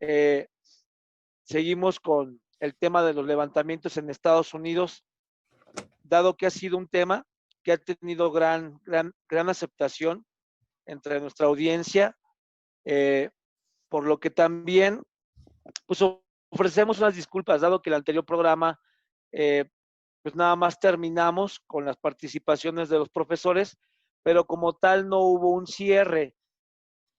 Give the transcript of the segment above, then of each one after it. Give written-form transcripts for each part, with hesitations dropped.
Eh, Seguimos con el tema de los levantamientos en Estados Unidos, dado que ha sido un tema que ha tenido gran aceptación entre nuestra audiencia, eh, por lo que también pues, ofrecemos unas disculpas, dado que el anterior programa, pues nada más terminamos con las participaciones de los profesores, pero como tal no hubo un cierre.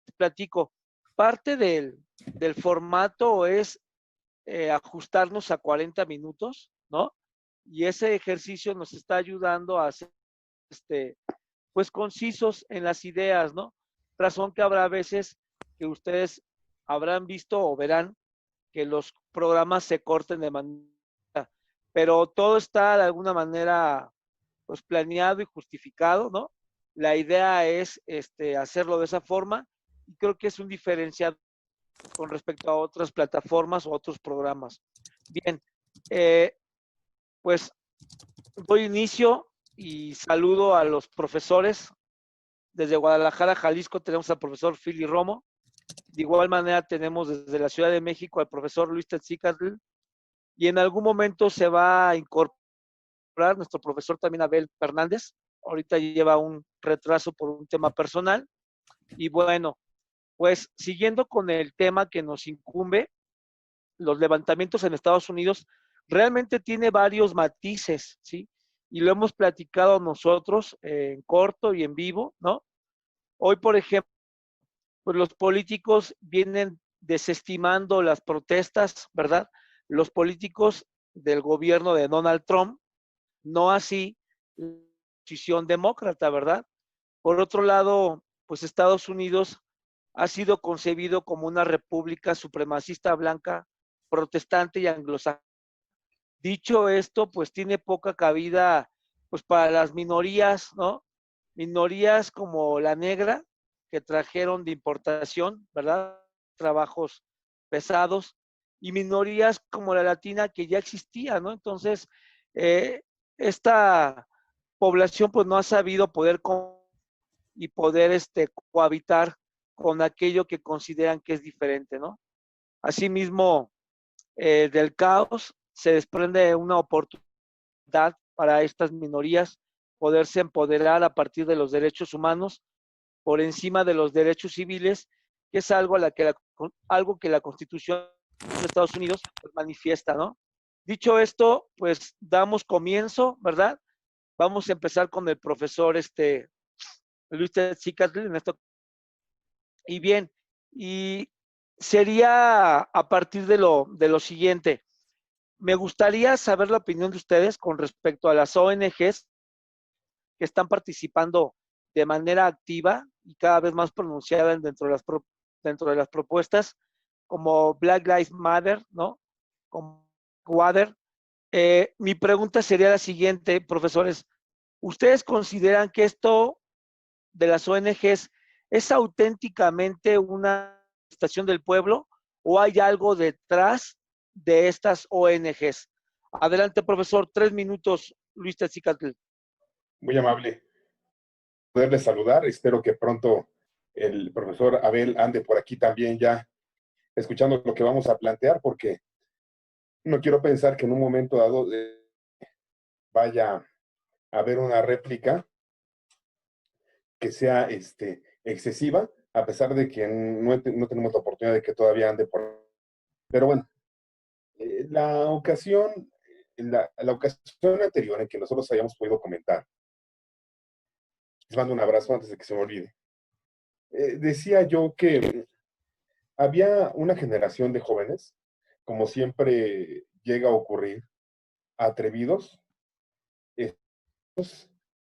Te platico, parte del formato es ajustarnos a 40 minutos, ¿no? Y ese ejercicio nos está ayudando a ser, pues, concisos en las ideas, ¿no? Razón que habrá veces que ustedes habrán visto o verán que los programas se corten de manera, pero todo está de alguna manera, pues, planeado y justificado, ¿no? La idea es hacerlo de esa forma y creo que es un diferenciador con respecto a otras plataformas o otros programas. Bien, eh, pues doy inicio y saludo a los profesores. Desde Guadalajara, Jalisco, tenemos al profesor Philly Romo. De igual manera tenemos desde la Ciudad de México al profesor Luis Tetzicatl. Y en algún momento se va a incorporar nuestro profesor también Abel Fernández. Ahorita lleva un retraso por un tema personal. Y bueno, pues siguiendo con el tema que nos incumbe, los levantamientos en Estados Unidos realmente tiene varios matices, ¿sí? Y lo hemos platicado nosotros en corto y en vivo, ¿no? Hoy, por ejemplo, pues los políticos vienen desestimando las protestas, ¿verdad? Los políticos del gobierno de Donald Trump, no así la oposición demócrata, ¿verdad? Por otro lado, pues Estados Unidos ha sido concebido como una república supremacista blanca, protestante y anglosajona. Dicho esto, pues tiene poca cabida pues para las minorías, ¿no? Minorías como la negra, que trajeron de importación, ¿verdad? Trabajos pesados, y minorías como la latina que ya existía, ¿no? Entonces, eh, esta población pues no ha sabido poder y poder cohabitar con aquello que consideran que es diferente, ¿no? Asimismo, del caos se desprende una oportunidad para estas minorías poderse empoderar a partir de los derechos humanos por encima de los derechos civiles, que es algo que la Constitución de Estados Unidos pues, manifiesta, ¿no? Dicho esto, pues damos comienzo, ¿verdad? Vamos a empezar con el profesor Luis Tezcatl en esto. Y bien, y sería a partir de lo siguiente. Me gustaría saber la opinión de ustedes con respecto a las ONGs que están participando de manera activa y cada vez más pronunciada dentro de las propuestas, como Black Lives Matter, ¿no? Como Water. Mi pregunta sería la siguiente, profesores. ¿Ustedes consideran que esto de las ONGs es auténticamente una manifestación del pueblo o hay algo detrás de estas ONGs? Adelante, profesor, 3 minutos, Luis Tezcatl. Muy amable poderles saludar. Espero que pronto el profesor Abel ande por aquí también ya escuchando lo que vamos a plantear, porque no quiero pensar que en un momento dado vaya a haber una réplica que sea excesiva, a pesar de que no tenemos la oportunidad de que todavía ande por. Pero bueno, la ocasión anterior en que nosotros hayamos podido comentar, les mando un abrazo antes de que se me olvide. Decía yo que había una generación de jóvenes, como siempre llega a ocurrir, atrevidos,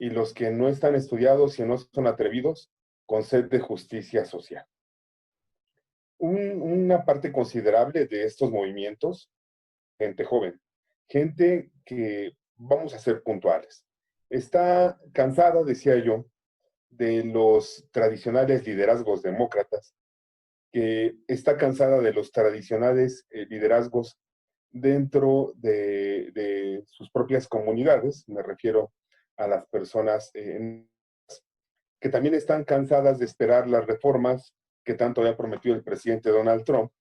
y los que no están estudiados y no son atrevidos, con sed de justicia social. una parte considerable de estos movimientos, gente joven, gente que, vamos a ser puntuales, está cansada, decía yo, de los tradicionales liderazgos demócratas, que está cansada de los tradicionales liderazgos dentro de sus propias comunidades, me refiero a las personas que también están cansadas de esperar las reformas que tanto había prometido el presidente Donald Trump,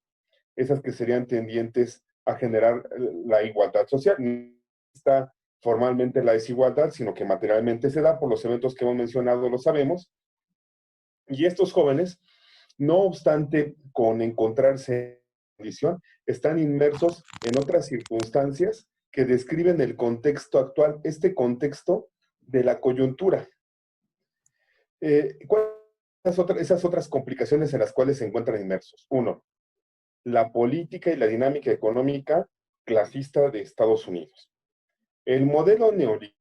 esas que serían tendientes a generar la igualdad social. No está formalmente la desigualdad, sino que materialmente se da por los eventos que hemos mencionado, lo sabemos. Y estos jóvenes, no obstante, con encontrarse en condición, están inmersos en otras circunstancias que describen el contexto actual, este contexto de la coyuntura. ¿Cuáles son esas otras complicaciones en las cuales se encuentran inmersos? Uno, la política y la dinámica económica clasista de Estados Unidos. El modelo neoliberal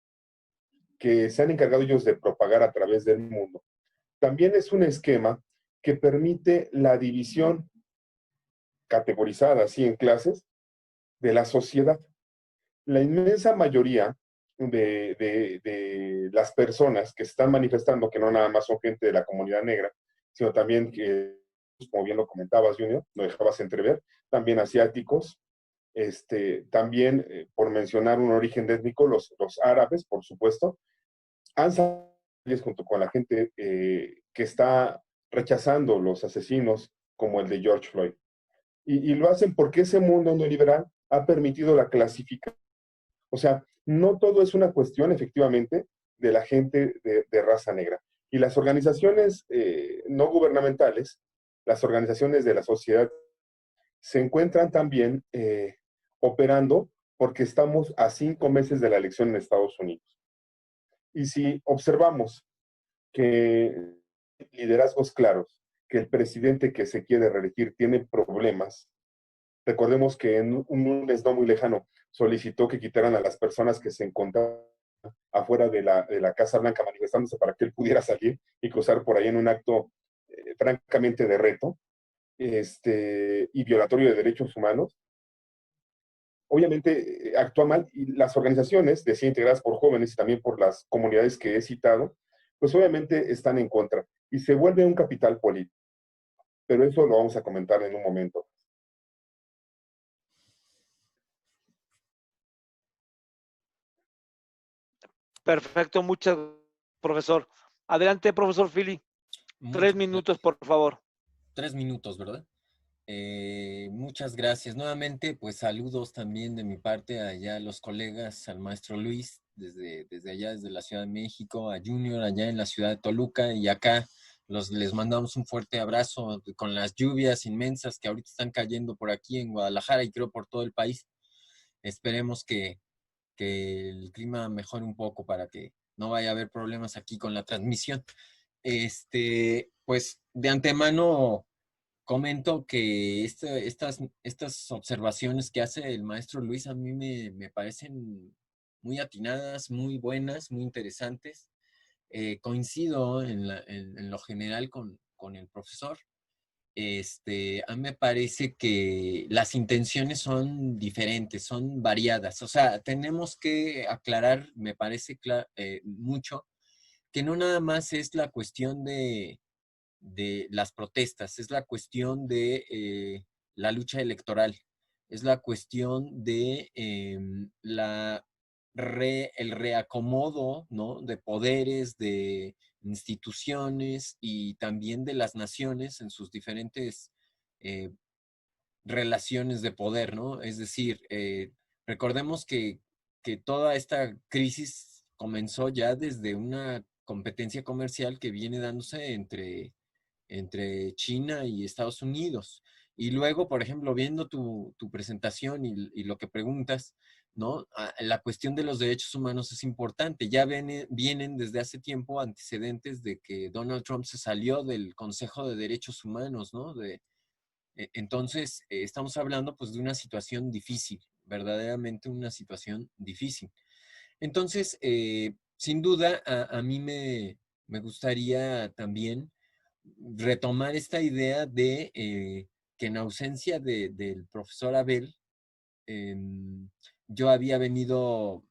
que se han encargado ellos de propagar a través del mundo también es un esquema que permite la división categorizada así en clases de la sociedad. La inmensa mayoría de las personas que se están manifestando, que no nada más son gente de la comunidad negra, sino también que, como bien lo comentabas, Junior, lo dejabas entrever, también asiáticos, también, por mencionar un origen étnico, los árabes, por supuesto, han salido junto con la gente que está rechazando los asesinos como el de George Floyd. Y lo hacen porque ese mundo neoliberal ha permitido la clasificación. O sea, no todo es una cuestión, efectivamente, de la gente de raza negra. Y las organizaciones no gubernamentales, las organizaciones de la sociedad, se encuentran también operando porque estamos a 5 meses de la elección en Estados Unidos. Y si observamos que liderazgos claros, que el presidente que se quiere reelegir tiene problemas. Recordemos que en un mes no muy lejano solicitó que quitaran a las personas que se encontraban afuera de la Casa Blanca manifestándose para que él pudiera salir y cruzar por ahí en un acto francamente de reto y violatorio de derechos humanos. Obviamente actúa mal y las organizaciones, decía integradas por jóvenes y también por las comunidades que he citado, pues obviamente están en contra y se vuelve un capital político. Pero eso lo vamos a comentar en un momento. Perfecto, muchas gracias, profesor. Adelante, profesor Philly. 3 minutos, por favor. 3 minutos, ¿verdad? Muchas gracias. Nuevamente, pues saludos también de mi parte allá a los colegas, al maestro Luis, desde allá, desde la Ciudad de México, a Junior allá en la ciudad de Toluca, y acá les mandamos un fuerte abrazo con las lluvias inmensas que ahorita están cayendo por aquí en Guadalajara y creo por todo el país. Esperemos que el clima mejore un poco para que no vaya a haber problemas aquí con la transmisión. Pues de antemano comento que estas observaciones que hace el maestro Luis a mí me parecen muy atinadas, muy buenas, muy interesantes. Coincido en lo general con el profesor. A mí me parece que las intenciones son diferentes, son variadas. O sea, tenemos que aclarar, me parece mucho, que no nada más es la cuestión de las protestas, es la cuestión de la lucha electoral, es la cuestión de el reacomodo, ¿no?, de poderes, de instituciones y también de las naciones en sus diferentes eh, relaciones de poder, ¿no? Es decir, recordemos que toda esta crisis comenzó ya desde una competencia comercial que viene dándose entre China y Estados Unidos. Y luego, por ejemplo, viendo tu presentación y lo que preguntas, ¿no? La cuestión de los derechos humanos es importante. Ya vienen desde hace tiempo antecedentes de que Donald Trump se salió del Consejo de Derechos Humanos, ¿no? Entonces, estamos hablando pues de una situación difícil, verdaderamente una situación difícil. Entonces, sin duda, a mí me gustaría también retomar esta idea de que en ausencia del profesor Abel, yo había venido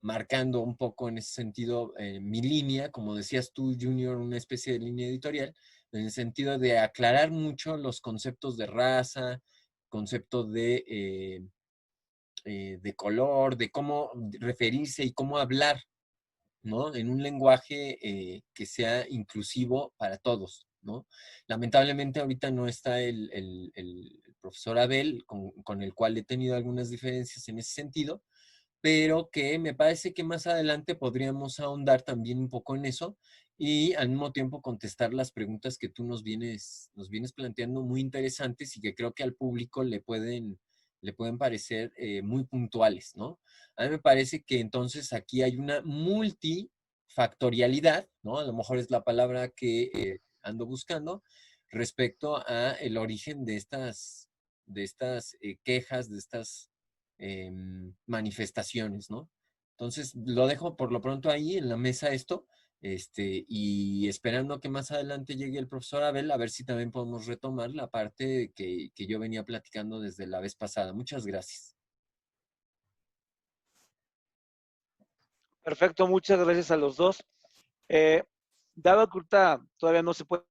marcando un poco en ese sentido mi línea, como decías tú, Junior, una especie de línea editorial, en el sentido de aclarar mucho los conceptos de raza, conceptos de color, de cómo referirse y cómo hablar, ¿no? En un lenguaje que sea inclusivo para todos, ¿no? Lamentablemente ahorita no está el profesor Abel, con el cual he tenido algunas diferencias en ese sentido, pero que me parece que más adelante podríamos ahondar también un poco en eso y al mismo tiempo contestar las preguntas que tú nos vienes planteando muy interesantes y que creo que al público le pueden parecer muy puntuales, ¿no? A mí me parece que entonces aquí hay una multifactorialidad, ¿no? A lo mejor es la palabra que ando buscando respecto a el origen de estas quejas, de estas manifestaciones, ¿no? Entonces, lo dejo por lo pronto ahí en la mesa esto, y esperando que más adelante llegue el profesor Abel, a ver si también podemos retomar la parte que yo venía platicando desde la vez pasada. Muchas gracias. Perfecto, muchas gracias a los dos. Dado que ahorita todavía no se puede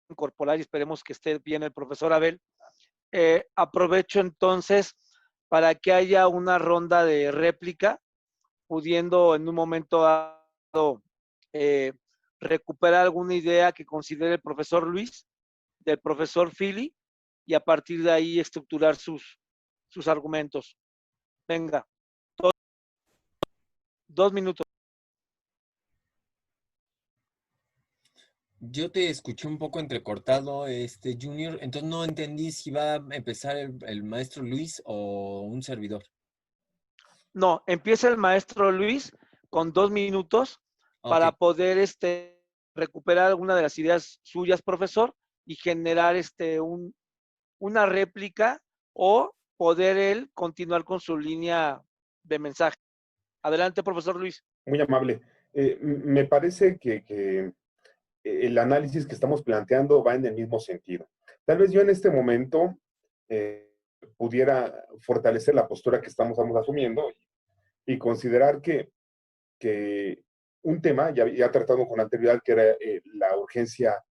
incorporar y esperemos que esté bien el profesor Abel, aprovecho entonces para que haya una ronda de réplica, pudiendo en un momento dado recuperar alguna idea que considere el profesor Luis, del profesor Philly, y a partir de ahí estructurar sus argumentos. Venga, 2 minutos. Yo te escuché un poco entrecortado, Junior, entonces no entendí si va a empezar el maestro Luis o un servidor. No, empieza el maestro Luis con 2 minutos Ok, para poder recuperar alguna de las ideas suyas, profesor, y generar una réplica o poder él continuar con su línea de mensaje. Adelante, profesor Luis. Muy amable. Me parece que el análisis que estamos planteando va en el mismo sentido. Tal vez yo en este momento pudiera fortalecer la postura que estamos asumiendo y considerar que un tema, ya tratado con anterioridad, que era la urgencia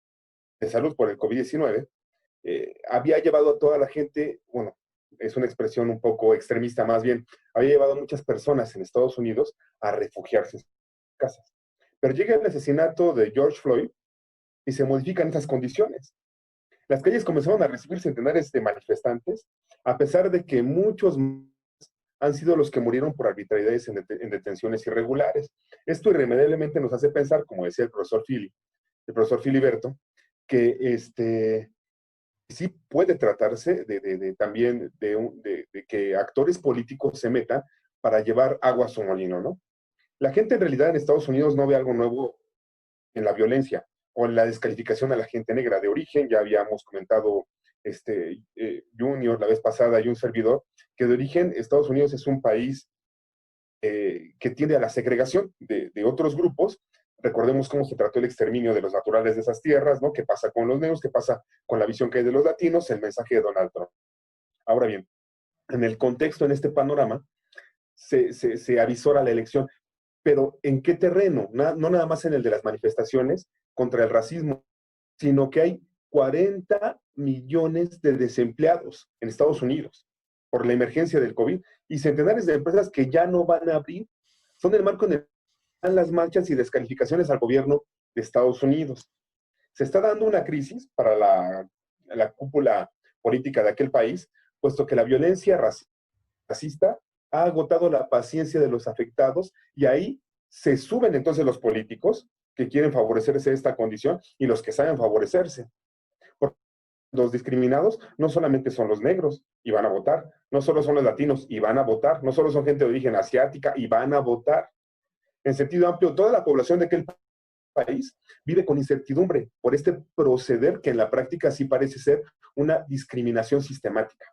de salud por el COVID-19, había llevado a toda la gente, bueno, es una expresión un poco extremista más bien, había llevado a muchas personas en Estados Unidos a refugiarse en sus casas. Pero llega el asesinato de George Floyd y se modifican esas condiciones. Las calles comenzaron a recibir centenares de manifestantes, a pesar de que muchos han sido los que murieron por arbitrariedades en detenciones irregulares. Esto irremediablemente nos hace pensar, como decía el profesor Filiberto, que sí puede tratarse también de que actores políticos se metan para llevar agua a su molino, ¿no? La gente en realidad en Estados Unidos no ve algo nuevo en la violencia o en la descalificación a la gente negra de origen. Ya habíamos comentado Junior la vez pasada y un servidor, que de origen Estados Unidos es un país que tiende a la segregación de otros grupos. Recordemos cómo se trató el exterminio de los naturales de esas tierras, ¿no? ¿Qué pasa con los negros? ¿Qué pasa con la visión que hay de los latinos? El mensaje de Donald Trump. Ahora bien, en el contexto, en este panorama, se avisora la elección. Pero ¿en qué terreno? No nada más en el de las manifestaciones contra el racismo, sino que hay 40 millones de desempleados en Estados Unidos por la emergencia del COVID y centenares de empresas que ya no van a abrir. Son el marco en el que están las marchas y descalificaciones al gobierno de Estados Unidos. Se está dando una crisis para la cúpula política de aquel país, puesto que la violencia racista ha agotado la paciencia de los afectados y ahí se suben entonces los políticos que quieren favorecerse de esta condición y los que saben favorecerse. Porque los discriminados no solamente son los negros y van a votar, no solo son los latinos y van a votar, no solo son gente de origen asiática y van a votar. En sentido amplio, toda la población de aquel país vive con incertidumbre por este proceder que en la práctica sí parece ser una discriminación sistemática.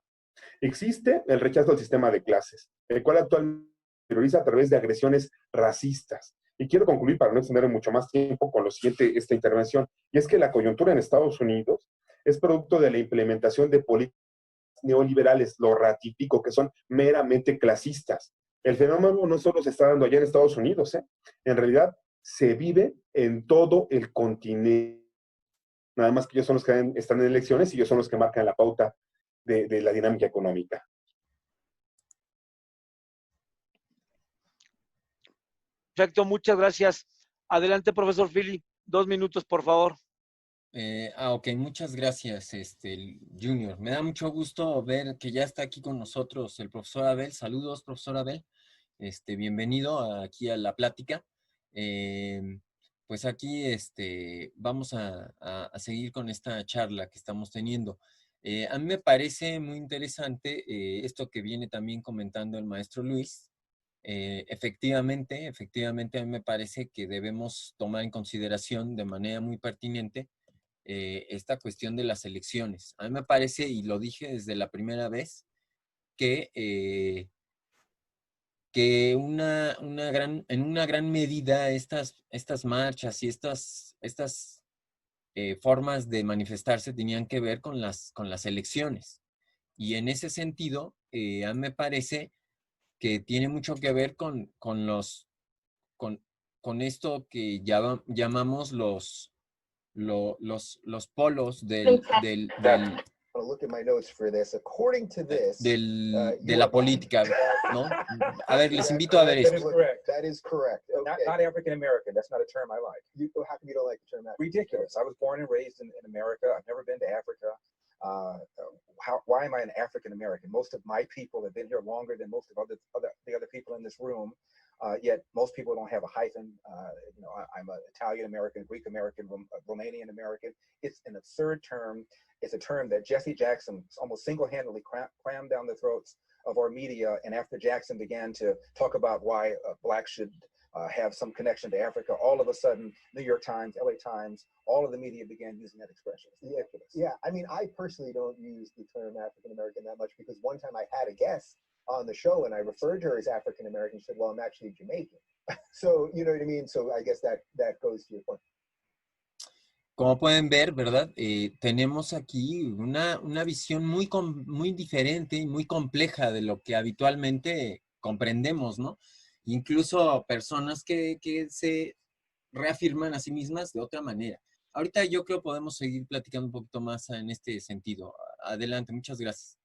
Existe el rechazo al sistema de clases, el cual actualmente prioriza a través de agresiones racistas. Y quiero concluir para no extender mucho más tiempo con lo siguiente, esta intervención, y es que la coyuntura en Estados Unidos es producto de la implementación de políticas neoliberales, lo ratifico, que son meramente clasistas. El fenómeno no solo se está dando allá en Estados Unidos, en realidad se vive en todo el continente. Nada más que ellos son los que están en elecciones y ellos son los que marcan la pauta de la dinámica económica. Perfecto, muchas gracias. Adelante, profesor Philly. 2 minutos, por favor. Ok, muchas gracias, Junior. Me da mucho gusto ver que ya está aquí con nosotros el profesor Abel. Saludos, profesor Abel. Bienvenido aquí a la plática. Pues aquí vamos a seguir con esta charla que estamos teniendo. A mí me parece muy interesante esto que viene también comentando el maestro Luis. Efectivamente, a mí me parece que debemos tomar en consideración de manera muy pertinente esta cuestión de las elecciones. A mí me parece, y lo dije desde la primera vez, que en una gran medida estas marchas y estas formas de manifestarse tenían que ver con las elecciones. Y en ese sentido, a mí me parece que tiene mucho que ver con esto que llamamos los polos de la política, ¿no? A ver, les invito a ver esto. That is correct. Okay. Not African American. That's not a term I like. How come you don't like the term? Ridiculous. I was born and raised in America. I've never been to Africa. Why am I an African American? Most of my people have been here longer than most of the other people in this room. Yet most people don't have a hyphen. I'm an Italian American, Greek American, Romanian American. It's an absurd term. It's a term that Jesse Jackson almost single-handedly crammed down the throats of our media. And after Jackson began to talk about why blacks should have some connection to Africa, all of a sudden, New York Times, LA Times, all of the media began using that expression. It's ridiculous. Yeah, I mean, I personally don't use the term African American that much because one time I had a guest on the show and I referred to her as African American. She said, well, I'm actually Jamaican. So, you know what I mean? So I guess that goes to your point. Como pueden ver, ¿verdad? Tenemos aquí una visión muy diferente y muy compleja de lo que habitualmente comprendemos, ¿no? Incluso personas que se reafirman a sí mismas de otra manera. Ahorita yo creo podemos seguir platicando un poquito más en este sentido. Adelante, muchas gracias.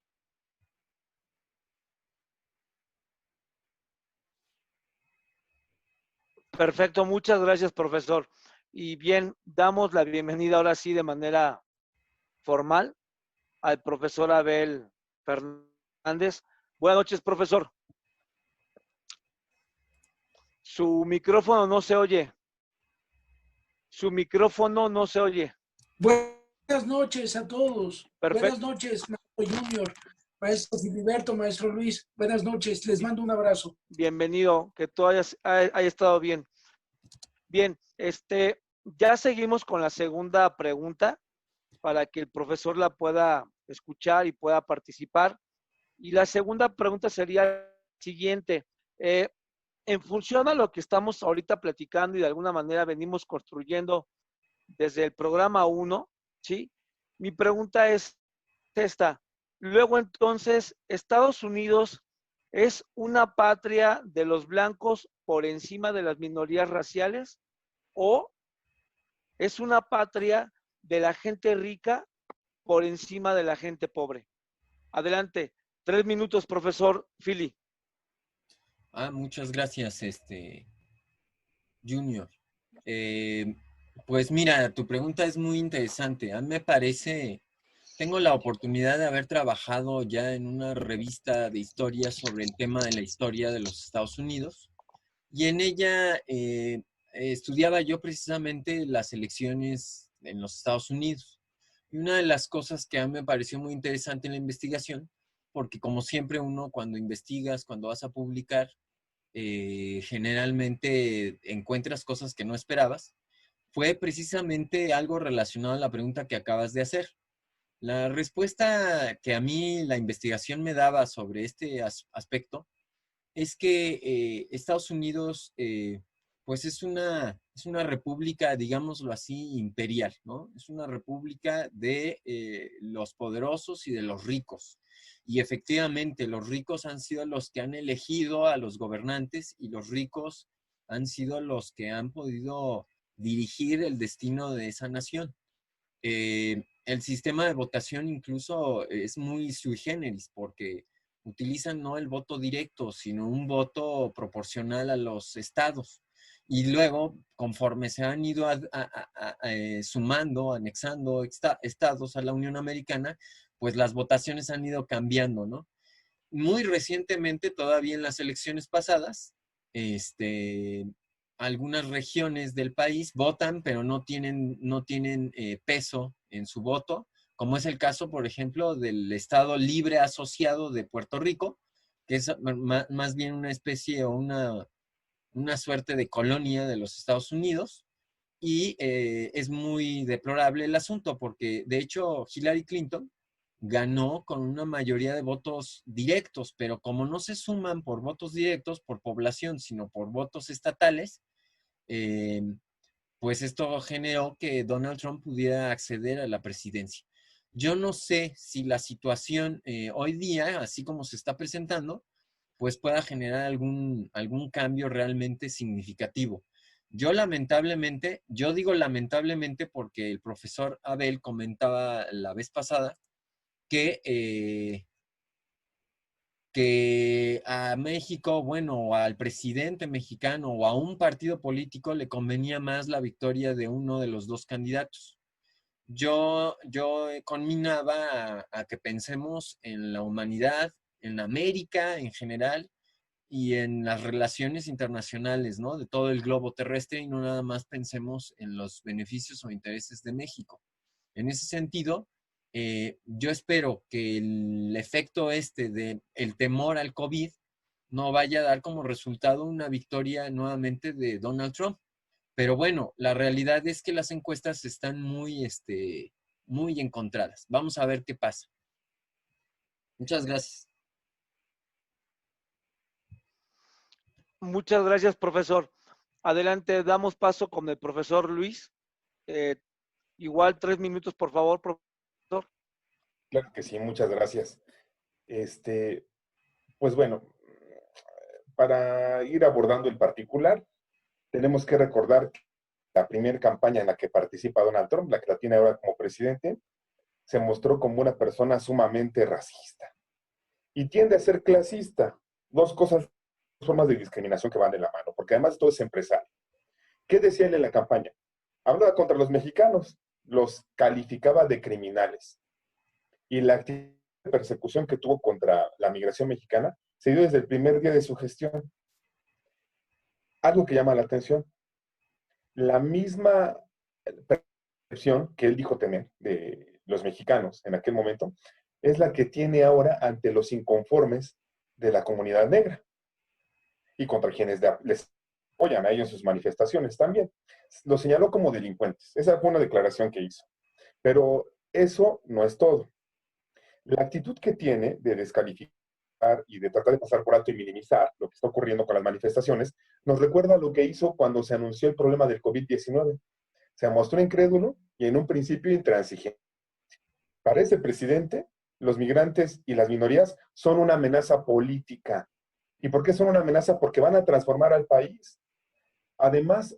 Perfecto, muchas gracias, profesor. Y bien, damos la bienvenida ahora sí de manera formal al profesor Abel Fernández. Buenas noches, profesor. Su micrófono no se oye. Su micrófono no se oye. Buenas noches a todos. Perfecto. Buenas noches, maestro Junior, maestro Filiberto, maestro Luis. Buenas noches, les mando un abrazo. Bienvenido, que todo haya estado bien. Bien, ya seguimos con la segunda pregunta para que el profesor la pueda escuchar y pueda participar. Y la segunda pregunta sería la siguiente. En función a lo que estamos ahorita platicando y de alguna manera venimos construyendo desde el programa 1, ¿sí? Mi pregunta es esta. Luego entonces, ¿Estados Unidos es una patria de los blancos por encima de las minorías raciales o es una patria de la gente rica por encima de la gente pobre? Adelante. 3 minutos, profesor Philly. Muchas gracias, Junior. Pues mira, tu pregunta es muy interesante. A mí me parece, tengo la oportunidad de haber trabajado ya en una revista de historia sobre el tema de la historia de los Estados Unidos y en ella estudiaba yo precisamente las elecciones en los Estados Unidos. Y una de las cosas que a mí me pareció muy interesante en la investigación, porque como siempre uno cuando investigas, cuando vas a publicar, generalmente encuentras cosas que no esperabas, fue precisamente algo relacionado a la pregunta que acabas de hacer. La respuesta que a mí la investigación me daba sobre este aspecto es que Estados Unidos pues es una república, digámoslo así, imperial, ¿no? Es una república de los poderosos y de los ricos. Y efectivamente, los ricos han sido los que han elegido a los gobernantes y los ricos han sido los que han podido dirigir el destino de esa nación. El sistema de votación incluso es muy sui generis porque utilizan no el voto directo, sino un voto proporcional a los estados. Y luego, conforme se han ido sumando, anexando estados a la Unión Americana, pues las votaciones han ido cambiando, ¿no? Muy recientemente, todavía en las elecciones pasadas, algunas regiones del país votan, pero no tienen peso en su voto, como es el caso, por ejemplo, del Estado Libre Asociado de Puerto Rico, que es más bien una especie o una suerte de colonia de los Estados Unidos. Y es muy deplorable el asunto porque, de hecho, Hillary Clinton ganó con una mayoría de votos directos, pero como no se suman por votos directos, por población, sino por votos estatales, eh, pues esto generó que Donald Trump pudiera acceder a la presidencia. Yo no sé si la situación hoy día, así como se está presentando, pues pueda generar algún cambio realmente significativo. Yo digo lamentablemente porque el profesor Abel comentaba la vez pasada que a México, bueno, o al presidente mexicano o a un partido político le convenía más la victoria de uno de los dos candidatos. Yo conminaba a que pensemos en la humanidad, en América en general y en las relaciones internacionales, ¿no? De todo el globo terrestre y no nada más pensemos en los beneficios o intereses de México. En ese sentido, yo espero que el efecto de el temor al COVID no vaya a dar como resultado una victoria nuevamente de Donald Trump. Pero bueno, la realidad es que las encuestas están muy encontradas. Vamos a ver qué pasa. Muchas gracias. Muchas gracias, profesor. Adelante, damos paso con el profesor Luis. Igual 3 minutos, por favor, profesor. Claro que sí, muchas gracias. Pues bueno, para ir abordando el particular, tenemos que recordar que la primera campaña en la que participa Donald Trump, la que la tiene ahora como presidente, se mostró como una persona sumamente racista y tiende a ser clasista. Dos formas de discriminación que van de la mano, porque además todo es empresario. ¿Qué decía él en la campaña? Hablaba contra los mexicanos, los calificaba de criminales. Y la actividad de persecución que tuvo contra la migración mexicana se dio desde el primer día de su gestión. Algo que llama la atención, la misma percepción que él dijo tener de los mexicanos en aquel momento, es la que tiene ahora ante los inconformes de la comunidad negra y contra quienes les apoyan a ellos en sus manifestaciones también. Los señaló como delincuentes. Esa fue una declaración que hizo. Pero eso no es todo. La actitud que tiene de descalificar y de tratar de pasar por alto y minimizar lo que está ocurriendo con las manifestaciones, nos recuerda lo que hizo cuando se anunció el problema del COVID-19. Se mostró incrédulo y en un principio intransigente. Para ese presidente, los migrantes y las minorías son una amenaza política. ¿Y por qué son una amenaza? Porque van a transformar al país. Además,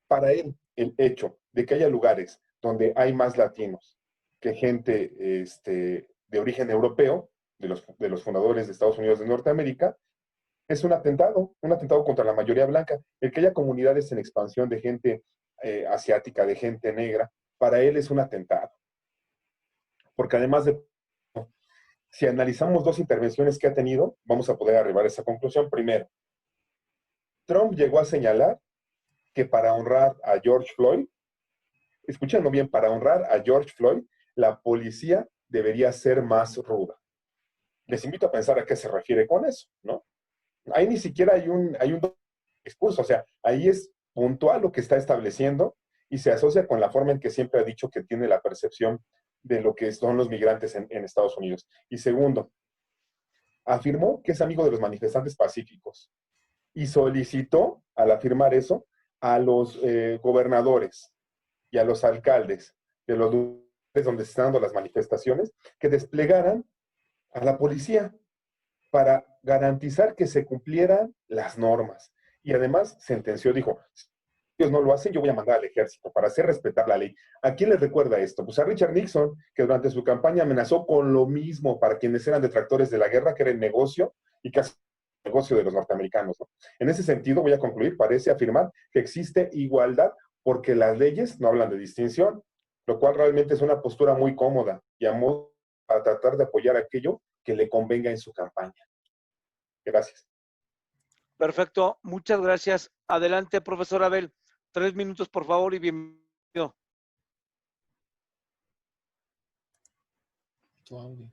para él, el hecho de que haya lugares donde hay más latinos que gente de origen europeo, de los fundadores de Estados Unidos de Norteamérica, es un atentado contra la mayoría blanca. El que haya comunidades en expansión de gente asiática, de gente negra, para él es un atentado. Porque además de, si analizamos dos intervenciones que ha tenido, vamos a poder arribar a esa conclusión. Primero, Trump llegó a señalar que para honrar a George Floyd, escúchenlo bien, para honrar a George Floyd, la policía debería ser más ruda. Les invito a pensar a qué se refiere con eso, ¿no? Ahí ni siquiera hay un discurso, o sea, ahí es puntual lo que está estableciendo y se asocia con la forma en que siempre ha dicho que tiene la percepción de lo que son los migrantes en Estados Unidos. Y segundo, afirmó que es amigo de los manifestantes pacíficos y solicitó, al afirmar eso, a los gobernadores y a los alcaldes de los lugares donde se están dando las manifestaciones que desplegaran a la policía para garantizar que se cumplieran las normas. Y además sentenció, dijo, si ellos no lo hacen, yo voy a mandar al ejército para hacer respetar la ley. ¿A quién les recuerda esto? Pues a Richard Nixon, que durante su campaña amenazó con lo mismo para quienes eran detractores de la guerra, que era el negocio y casi el negocio de los norteamericanos, ¿no? En ese sentido, voy a concluir, parece afirmar que existe igualdad porque las leyes no hablan de distinción, lo cual realmente es una postura muy cómoda y a modo para tratar de apoyar aquello que le convenga en su campaña. Gracias. Perfecto, muchas gracias. Adelante, profesor Abel. 3 minutos, por favor, y bienvenido. Tu audio.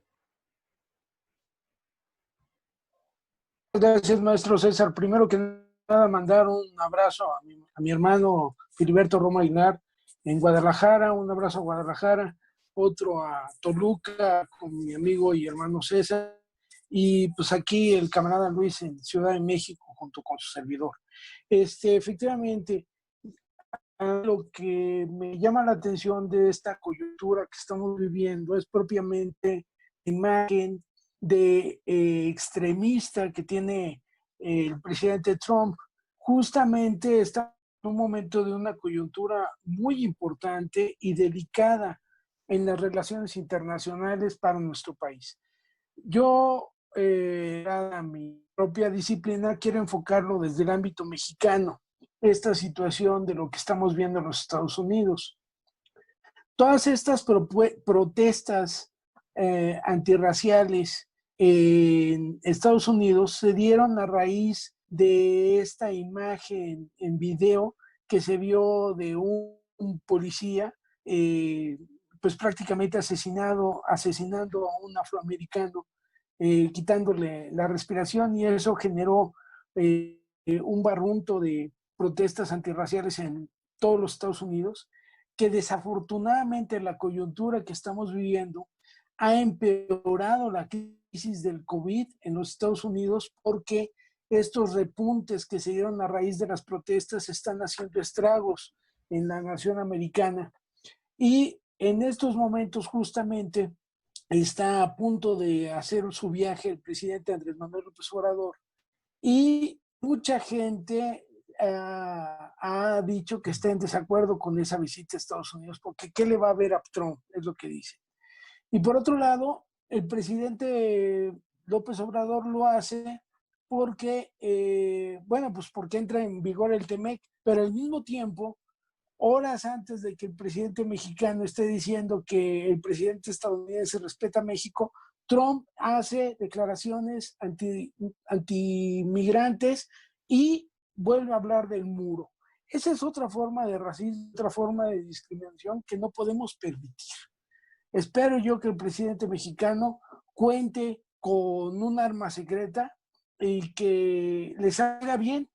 Gracias, maestro César. Primero que nada, mandar un abrazo a mi hermano Filiberto Roma Aguilar en Guadalajara, un abrazo a Guadalajara, otro a Toluca con mi amigo y hermano César, y pues aquí el camarada Luis en Ciudad de México junto con su servidor. Efectivamente, lo que me llama la atención de esta coyuntura que estamos viviendo es propiamente la imagen de extremista que tiene el presidente Trump. Justamente está en un momento de una coyuntura muy importante y delicada en las relaciones internacionales para nuestro país. Yo, a mi propia disciplina, quiero enfocarlo desde el ámbito mexicano, esta situación de lo que estamos viendo en los Estados Unidos. Todas estas protestas antirraciales en Estados Unidos se dieron a raíz de esta imagen en video que se vio de un policía pues prácticamente asesinando a un afroamericano, quitándole la respiración, y eso generó un barrunto de protestas antirraciales en todos los Estados Unidos, que desafortunadamente la coyuntura que estamos viviendo ha empeorado la crisis del COVID en los Estados Unidos, porque estos repuntes que se dieron a raíz de las protestas están haciendo estragos en la nación americana. Y en estos momentos justamente está a punto de hacer su viaje el presidente Andrés Manuel López Obrador, y mucha gente ha dicho que está en desacuerdo con esa visita a Estados Unidos, porque ¿qué le va a ver a Trump? Es lo que dice. Y por otro lado, el presidente López Obrador lo hace porque, bueno, pues porque entra en vigor el TEMEC, pero al mismo tiempo, horas antes de que el presidente mexicano esté diciendo que el presidente estadounidense respeta a México, Trump hace declaraciones antimigrantes y vuelve a hablar del muro. Esa es otra forma de racismo, otra forma de discriminación que no podemos permitir. Espero yo que el presidente mexicano cuente con un arma secreta y que le salga bien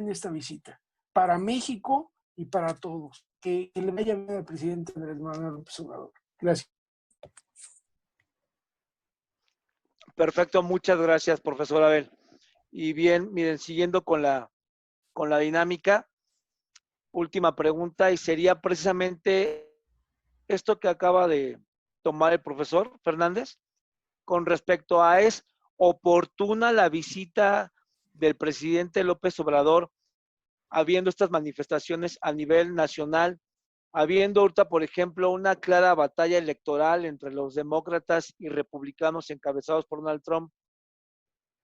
esta visita para México y para todos. Que le vaya bien al presidente Andrés Manuel López Obrador. Gracias. Perfecto, muchas gracias, profesor Abel. Y bien, miren, siguiendo con la dinámica, última pregunta, y sería precisamente esto que acaba de tomar el profesor Fernández con respecto a ¿es oportuna la visita del presidente López Obrador habiendo estas manifestaciones a nivel nacional, habiendo ahorita, por ejemplo, una clara batalla electoral entre los demócratas y republicanos encabezados por Donald Trump?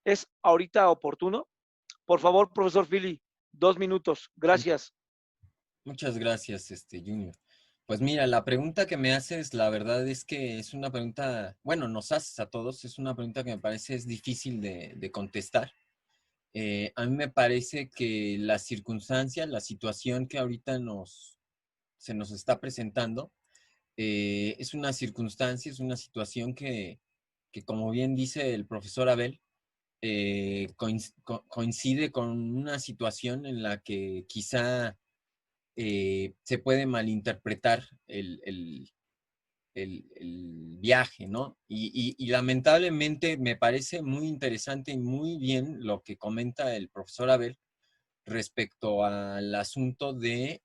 ¿Es ahorita oportuno? Por favor, profesor Philly, 2 minutos. Gracias. Muchas gracias, Junior. Pues mira, la pregunta que me haces, la verdad es que es una pregunta, bueno, nos haces a todos, es una pregunta que me parece es difícil de contestar. A mí me parece que la circunstancia, la situación que ahorita se nos está presentando, es una circunstancia, es una situación que como bien dice el profesor Abel, coincide con una situación en la que quizá se puede malinterpretar el viaje, ¿no? Y lamentablemente me parece muy interesante y muy bien lo que comenta el profesor Abel, respecto al asunto de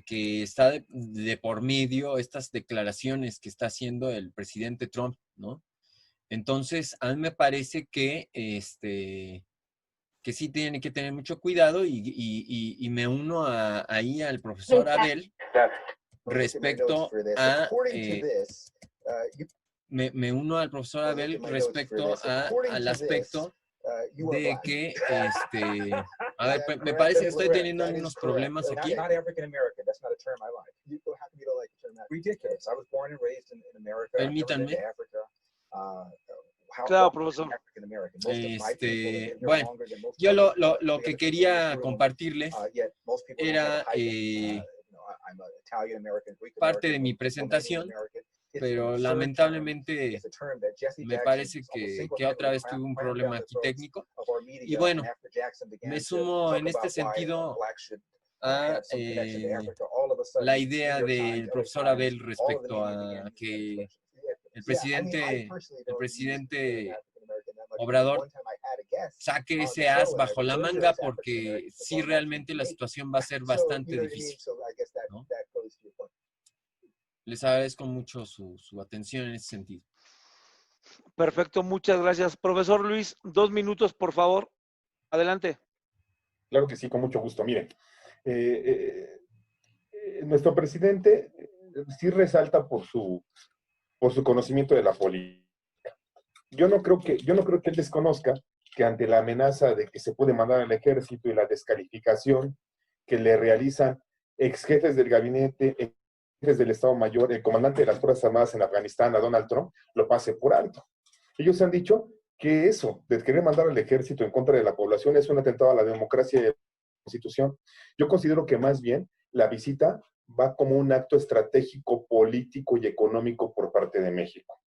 que está de por medio estas declaraciones que está haciendo el presidente Trump, ¿no? Entonces, a mí me parece que sí tiene que tener mucho cuidado y me uno ahí al profesor Abel respecto a... me uno al profesor Abel respecto al aspecto de que, a ver, me parece que estoy teniendo unos problemas aquí. Not African American. That's not a term I like. How come you don't like the term African? Ridiculous. I was born and raised in America. Permítanme. Claro, profesor. Bueno, yo lo que quería compartirles era parte de mi presentación, pero lamentablemente me parece que otra vez tuve un problema aquí técnico. Y bueno, me sumo en este sentido a la idea del profesor Abel respecto a que el presidente Obrador saque ese as bajo la manga, porque sí, realmente la situación va a ser bastante difícil, ¿no? Les agradezco mucho su atención en ese sentido. Perfecto, muchas gracias. Profesor Luis, 2 minutos, por favor. Adelante. Claro que sí, con mucho gusto. Miren, nuestro presidente sí resalta por su conocimiento de la política. Yo no creo que él desconozca que ante la amenaza de que se puede mandar al ejército y la descalificación que le realizan ex jefes del gabinete, ex jefes del Estado Mayor, el comandante de las Fuerzas Armadas en Afganistán, a Donald Trump, lo pase por alto. Ellos han dicho que eso, de querer mandar al ejército en contra de la población, es un atentado a la democracia y a la Constitución. Yo considero que más bien la visita va como un acto estratégico, político y económico por parte de México.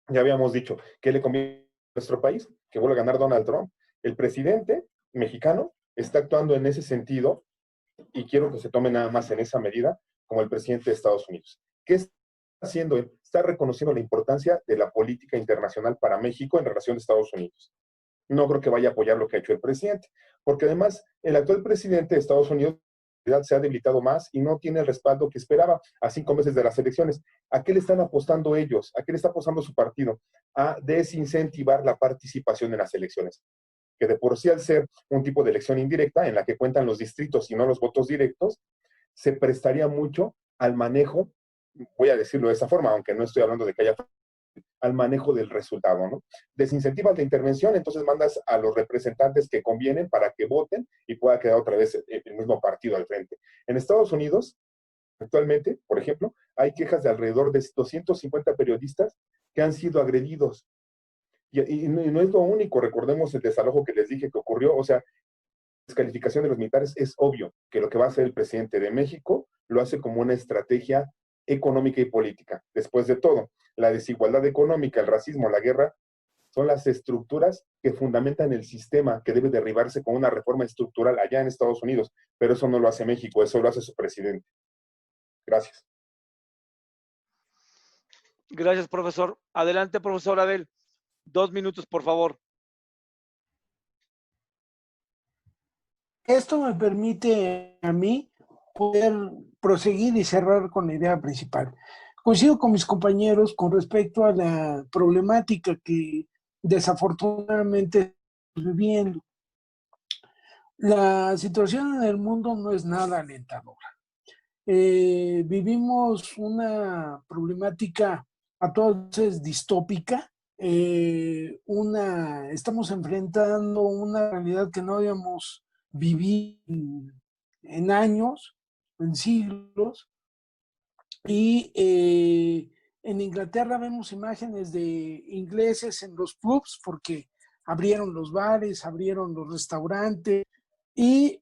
Ya habíamos dicho que le conviene a nuestro país que vuelva a ganar Donald Trump. El presidente mexicano está actuando en ese sentido y quiero que se tome nada más en esa medida como el presidente de Estados Unidos. ¿Qué está haciendo él? Está reconociendo la importancia de la política internacional para México en relación a Estados Unidos. No creo que vaya a apoyar lo que ha hecho el presidente, porque además el actual presidente de Estados Unidos se ha debilitado más y no tiene el respaldo que esperaba a 5 meses de las elecciones. ¿A qué le están apostando ellos? ¿A qué le está apostando su partido? A desincentivar la participación en las elecciones, que de por sí, al ser un tipo de elección indirecta en la que cuentan los distritos y no los votos directos, se prestaría mucho al manejo, voy a decirlo de esa forma, aunque no estoy hablando de que haya, al manejo del resultado, ¿no? Desincentivas la intervención, entonces mandas a los representantes que convienen para que voten y pueda quedar otra vez el mismo partido al frente. En Estados Unidos, actualmente, por ejemplo, hay quejas de alrededor de 250 periodistas que han sido agredidos. Y no es lo único, recordemos el desalojo que les dije que ocurrió, o sea, la descalificación de los militares. Es obvio que lo que va a hacer el presidente de México lo hace como una estrategia económica y política. Después de todo, la desigualdad económica, el racismo, la guerra, son las estructuras que fundamentan el sistema que debe derribarse con una reforma estructural allá en Estados Unidos, pero eso no lo hace México, eso lo hace su presidente. Gracias. Gracias, profesor. Adelante, profesor Abel. 2 minutos, por favor. Esto me permite a mí poder proseguir y cerrar con la idea principal. Coincido con mis compañeros con respecto a la problemática que desafortunadamente estamos viviendo. La situación en el mundo no es nada alentadora. Vivimos una problemática a todas veces distópica. Estamos enfrentando una realidad que no habíamos vivido en años, en siglos. Y en Inglaterra vemos imágenes de ingleses en los pubs porque abrieron los bares, abrieron los restaurantes y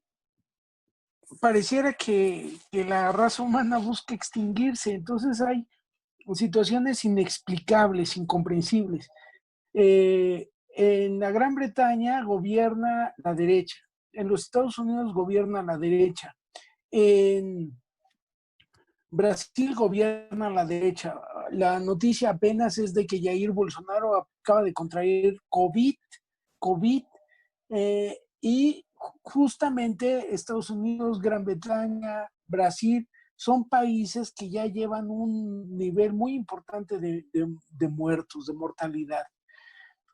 pareciera que la raza humana busca extinguirse. Entonces hay situaciones inexplicables, incomprensibles. En la Gran Bretaña gobierna la derecha, en los Estados Unidos gobierna la derecha, en Brasil gobierna la derecha. La noticia apenas es de que Jair Bolsonaro acaba de contraer COVID Y justamente Estados Unidos, Gran Bretaña, Brasil, son países que ya llevan un nivel muy importante de muertos, de mortalidad.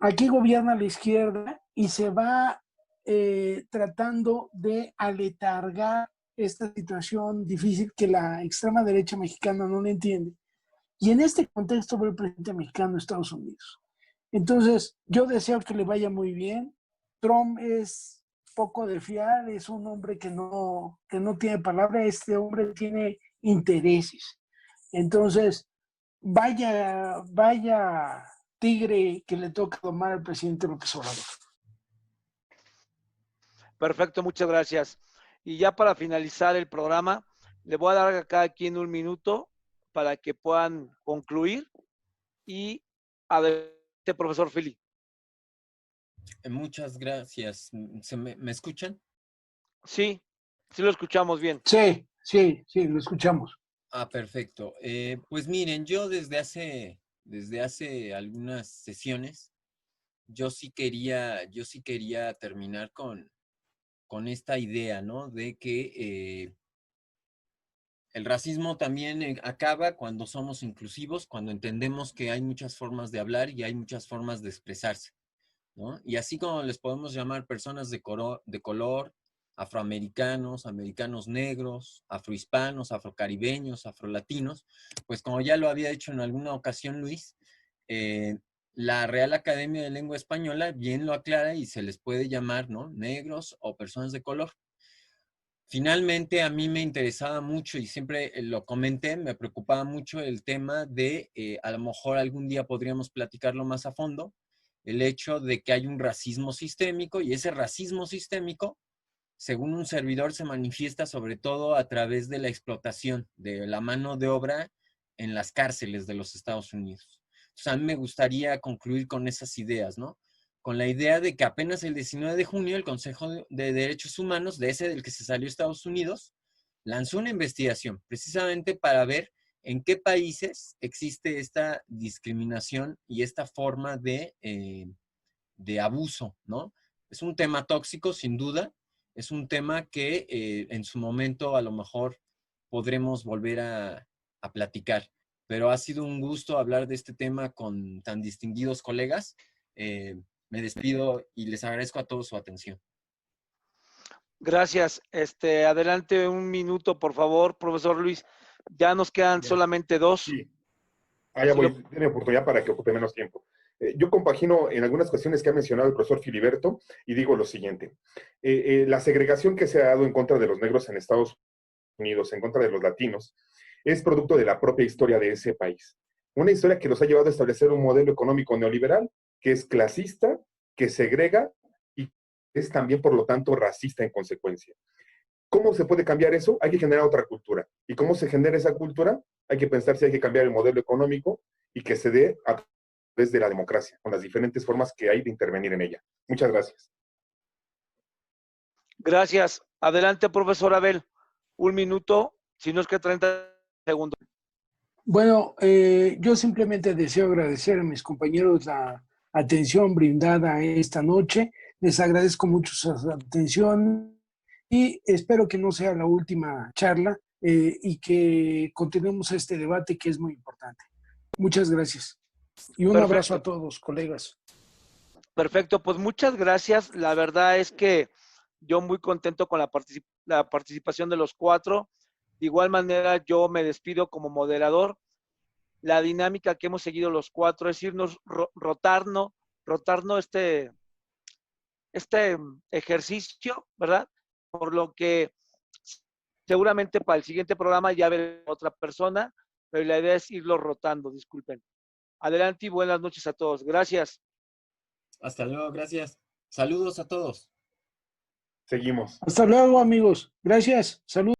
Aquí gobierna la izquierda y se va tratando de aletargar esta situación difícil que la extrema derecha mexicana no le entiende. Y en este contexto va el presidente mexicano de Estados Unidos. Entonces, yo deseo que le vaya muy bien. Trump es poco de fiar, es un hombre que no tiene palabra, este hombre tiene intereses. Entonces, vaya tigre que le toca tomar al presidente López Obrador. Perfecto, muchas gracias. Y ya para finalizar el programa, le voy a dar a cada quien un minuto para que puedan concluir. Y adelante, profesor Philly. Muchas gracias. ¿Me escuchan? Sí, sí lo escuchamos bien. Sí, lo escuchamos. Perfecto. Pues miren, yo desde hace algunas sesiones, yo sí quería terminar con esta idea, ¿no? De que el racismo también acaba cuando somos inclusivos, cuando entendemos que hay muchas formas de hablar y hay muchas formas de expresarse, ¿no? Y así como les podemos llamar personas de color, afroamericanos, americanos negros, afrohispanos, afrocaribeños, afrolatinos, pues como ya lo había dicho en alguna ocasión Luis, la Real Academia de Lengua Española bien lo aclara y se les puede llamar, ¿no?, negros o personas de color. Finalmente, a mí me interesaba mucho y siempre lo comenté, me preocupaba mucho el tema de, a lo mejor algún día podríamos platicarlo más a fondo, el hecho de que hay un racismo sistémico y ese racismo sistémico, según un servidor, se manifiesta sobre todo a través de la explotación de la mano de obra en las cárceles de los Estados Unidos. Entonces, a mí me gustaría concluir con esas ideas, ¿no? Con la idea de que apenas el 19 de junio el Consejo de Derechos Humanos, de ese del que se salió Estados Unidos, lanzó una investigación precisamente para ver en qué países existe esta discriminación y esta forma de abuso, ¿no? Es un tema tóxico, sin duda. Es un tema que en su momento a lo mejor podremos volver a platicar. Pero ha sido un gusto hablar de este tema con tan distinguidos colegas. Me despido y les agradezco a todos su atención. Gracias. Adelante un minuto, por favor, profesor Luis. Ya nos quedan solamente dos. Sí. Ya voy, tiene oportunidad para que ocupe menos tiempo. Yo compagino en algunas cuestiones que ha mencionado el profesor Filiberto y digo lo siguiente. La segregación que se ha dado en contra de los negros en Estados Unidos, en contra de los latinos, es producto de la propia historia de ese país. Una historia que los ha llevado a establecer un modelo económico neoliberal que es clasista, que segrega y es también, por lo tanto, racista en consecuencia. ¿Cómo se puede cambiar eso? Hay que generar otra cultura. ¿Y cómo se genera esa cultura? Hay que pensar si hay que cambiar el modelo económico y que se dé a través de la democracia, con las diferentes formas que hay de intervenir en ella. Muchas gracias. Gracias. Adelante, profesor Abel. Un minuto, si no es que 30 segundos. Bueno, yo simplemente deseo agradecer a mis compañeros la atención brindada esta noche. Les agradezco mucho su atención y espero que no sea la última charla y que continuemos este debate que es muy importante. Muchas gracias. Y un abrazo a todos, colegas. Perfecto, pues muchas gracias. La verdad es que yo muy contento con la participación de los cuatro. De igual manera, yo me despido como moderador. La dinámica que hemos seguido los cuatro es irnos rotarnos este ejercicio, ¿verdad? Por lo que seguramente para el siguiente programa ya veré otra persona, pero la idea es irlo rotando, disculpen. Adelante y buenas noches a todos. Gracias. Hasta luego, gracias. Saludos a todos. Seguimos. Hasta luego, amigos. Gracias. Saludos.